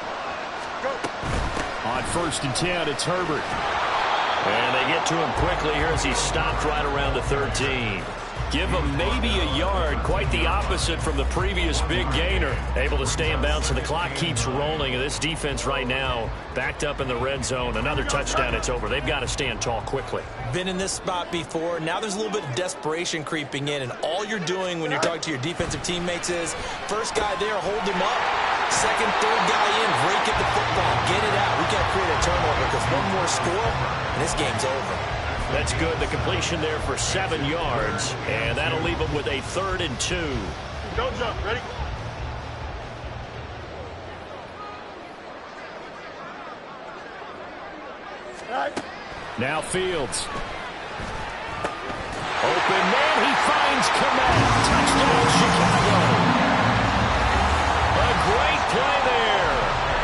On 1st and 10, it's Herbert. And they get to him quickly here as he stopped right around the 13. Give him maybe a yard. Quite the opposite from the previous big gainer. Able to stay in bounds, so the clock keeps rolling. And this defense right now backed up in the red zone. Another touchdown, it's over. They've got to stand tall quickly. Been in this spot before. Now there's a little bit of desperation creeping in. And all you're doing when you're talking to your defensive teammates is, first guy there, hold him up. Second, third guy in, break at the football. Get it out. We got to create a turnover because one more score, and this game's over. That's good. The completion there for 7 yards. And that'll leave them with a 3rd and 2. Don't jump. Ready? Now Fields. Open man. He finds Kmet. Touchdown, Chicago. A great play there.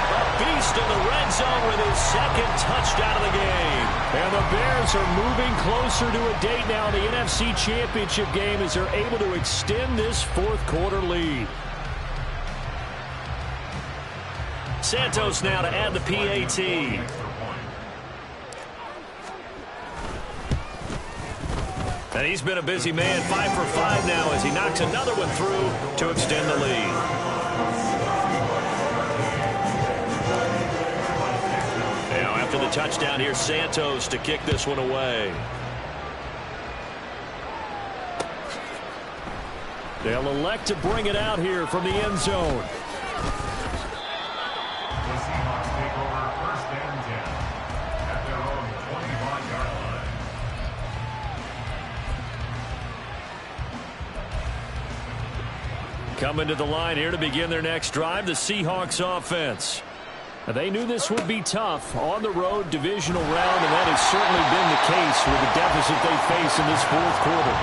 A beast in the red zone with his 2nd touchdown of the game. And the Bears are moving closer to a date now in the NFC Championship game as they're able to extend this 4th quarter lead. Santos now to add the PAT. And he's been a busy man, 5 for 5 now as he knocks another one through to extend the lead. Now after the touchdown, here's Santos to kick this one away. They'll elect to bring it out here from the end zone. The Seahawks take over 1st and 10 at their own 21-yard line. Coming to the line here to begin their next drive, the Seahawks offense. They knew this would be tough on the road divisional round, and that has certainly been the case with the deficit they face in this fourth quarter.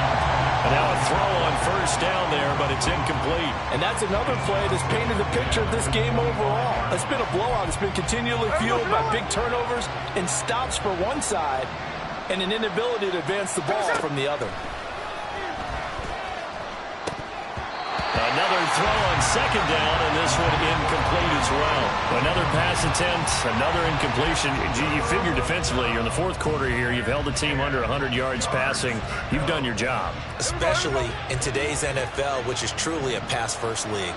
And now a throw on first down there, but it's incomplete. And that's another play that's painted the picture of this game overall. It's been a blowout. It's been continually fueled by big turnovers and stops for one side and an inability to advance the ball from the other. Another throw on second down, and this one incomplete as well. Another pass attempt, another incompletion. You figure defensively, you're in the fourth quarter here. You've held the team under 100 yards passing. You've done your job. Especially in today's NFL, which is truly a pass-first league.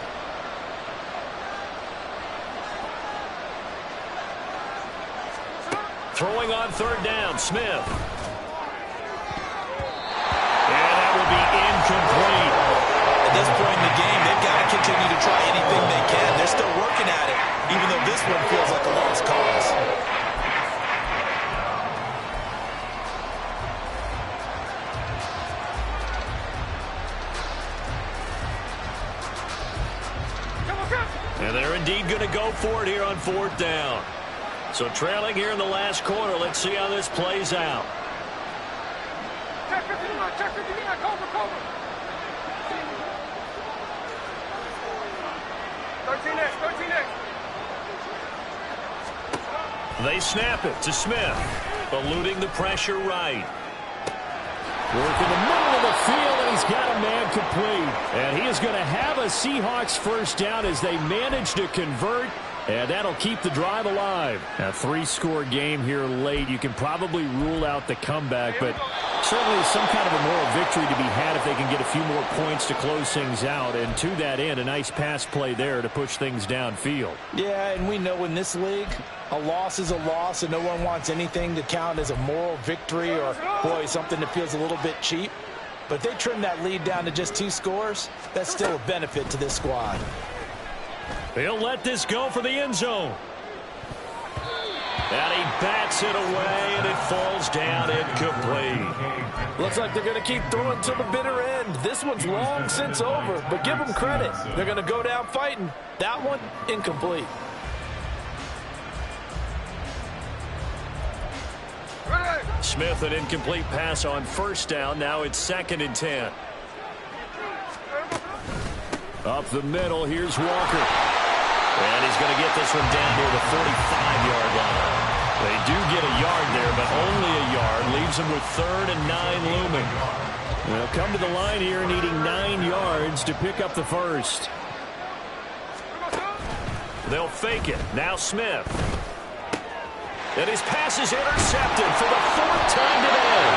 Throwing on third down, Smith. And that will be incomplete. At this point in the game, they've got to continue to try anything they can. They're still working at it, even though this one feels like a lost cause. And they're indeed going to go for it here on fourth down. So trailing here in the last quarter, let's see how this plays out. Check 59, cover. 13 next. They snap it to Smith, eluding the pressure right. Work in the middle of the field, and he's got a man complete. And he is going to have a Seahawks first down as they manage to convert, and that'll keep the drive alive. A three-score game here late. You can probably rule out the comeback, but certainly some kind of a moral victory to be had if they can get a few more points to close things out. And to that end, a nice pass play there to push things downfield. Yeah, and we know in this league, a loss is a loss, and no one wants anything to count as a moral victory or, boy, something that feels a little bit cheap. But if they trim that lead down to just 2 scores, that's still a benefit to this squad. He'll let this go for the end zone. And he bats it away, and it falls down incomplete. Looks like they're going to keep throwing to the bitter end. This one's long since over, but give them credit. They're going to go down fighting. That one, incomplete. Smith, an incomplete pass on first down. Now it's 2nd and 10. Up the middle, here's Walker. And he's going to get this one down near the 45-yard line. They do get a yard there, but only a yard. Leaves them with 3rd and 9 looming. They'll come to the line here needing 9 yards to pick up the first. They'll fake it. Now Smith. And his pass is intercepted for the 4th time today.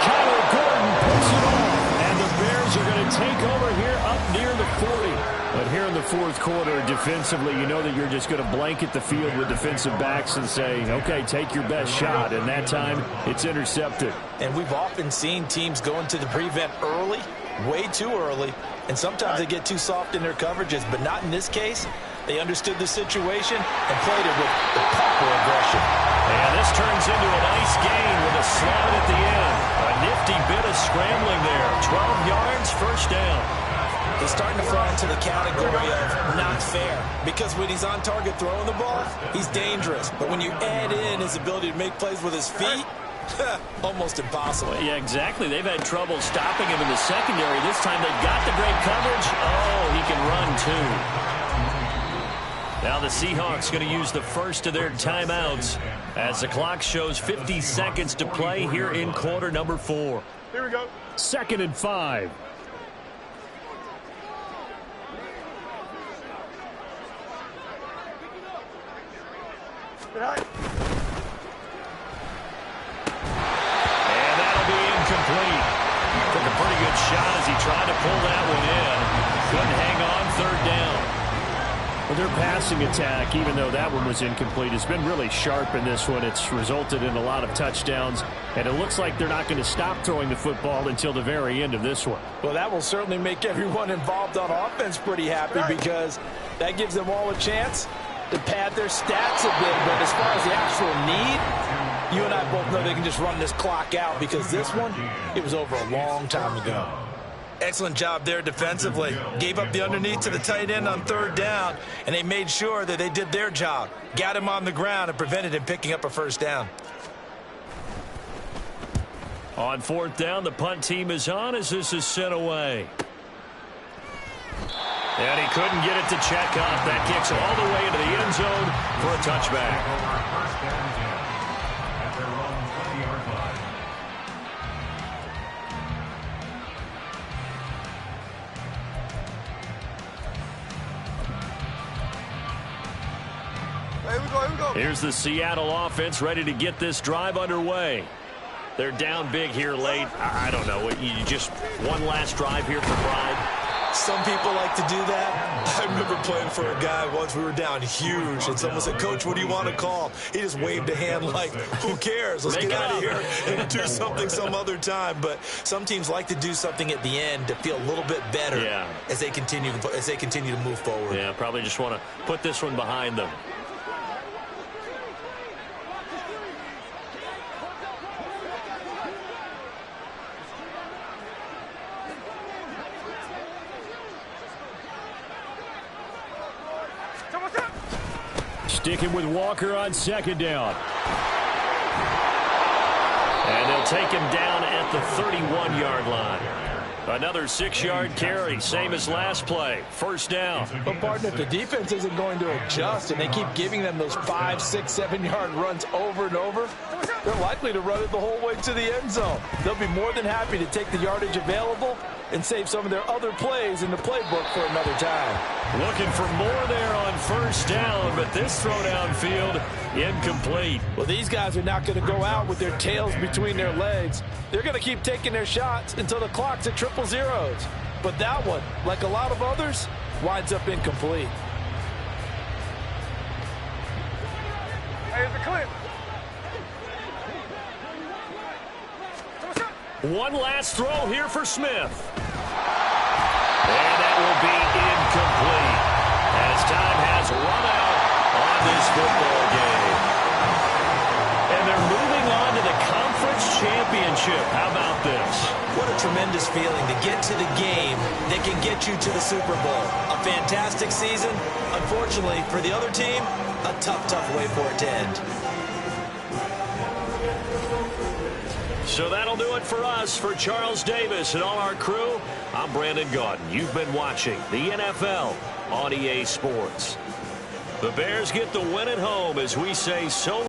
Kyler Gordon puts it on. And the Bears are going to take over here up near the 40. But here in the fourth quarter, defensively, you know that you're just going to blanket the field with defensive backs and say, okay, take your best shot. And that time, it's intercepted. And we've often seen teams go into the prevent early, way too early, and sometimes they get too soft in their coverages, but not in this case. They understood the situation and played it with the proper aggression. And this turns into a nice gain with a slide at the end. A nifty bit of scrambling there. 12 yards, first down. He's starting to fall into the category of not fair, because when he's on target throwing the ball, he's dangerous. But when you add in his ability to make plays with his feet, almost impossible. Well, yeah, exactly. They've had trouble stopping him in the secondary. This time they've got the great coverage. Oh, he can run too. Now the Seahawks going to use the first of their timeouts as the clock shows 50 seconds to play here in quarter number 4. Here we go. 2nd and 5. And that'll be incomplete. Took a pretty good shot as he tried to pull that one in. Couldn't hang on, 3rd down. Well, their passing attack, even though that one was incomplete, has been really sharp in this one. It's resulted in a lot of touchdowns, and it looks like they're not going to stop throwing the football until the very end of this one. Well, that will certainly make everyone involved on offense pretty happy, because that gives them all a chance to pad their stats a bit. But as far as the actual need, you and I both know they can just run this clock out, because this one, it was over a long time ago. Excellent job there defensively. Gave up the underneath to the tight end on 3rd down, and they made sure that they did their job. Got him on the ground and prevented him picking up a 1st down. On 4th down, the punt team is on as this is sent away. And he couldn't get it to check up. That kicks it all the way into the end zone for a touchback. First down, 10 at their own 20-yard line. Here we go. Here's the Seattle offense ready to get this drive underway. They're down big here late. I don't know. You just one last drive here for pride. Some people like to do that. I remember playing for a guy once. We were down huge, and someone said, "Coach, what do you want to call?" He just waved a hand like, who cares? Let's get out of here and do something some other time. But some teams like to do something at the end to feel a little bit better as they continue to move forward. Yeah, probably just want to put this one behind them. Sticking with Walker on 2nd down. And they'll take him down at the 31-yard line. Another 6-yard carry, same as last play. 1st down. But, partner, if the defense isn't going to adjust and they keep giving them those 5, 6, 7-yard runs over and over, they're likely to run it the whole way to the end zone. They'll be more than happy to take the yardage available and save some of their other plays in the playbook for another time. Looking for more there on 1st down, but this throw downfield incomplete. Well, these guys are not going to go out with their tails between their legs. They're going to keep taking their shots until the clock's at 000. But that one, like a lot of others, winds up incomplete. Here's the clip. One last throw here for Smith. And that will be incomplete as time has run out on this football game. And they're moving on to the conference championship. How about this? What a tremendous feeling to get to the game that can get you to the Super Bowl. A fantastic season. Unfortunately, for the other team, a tough way for it to end. So that'll do it for us. For Charles Davis and all our crew, I'm Brandon Gaudin. You've been watching the NFL on EA Sports. The Bears get the win at home as we say so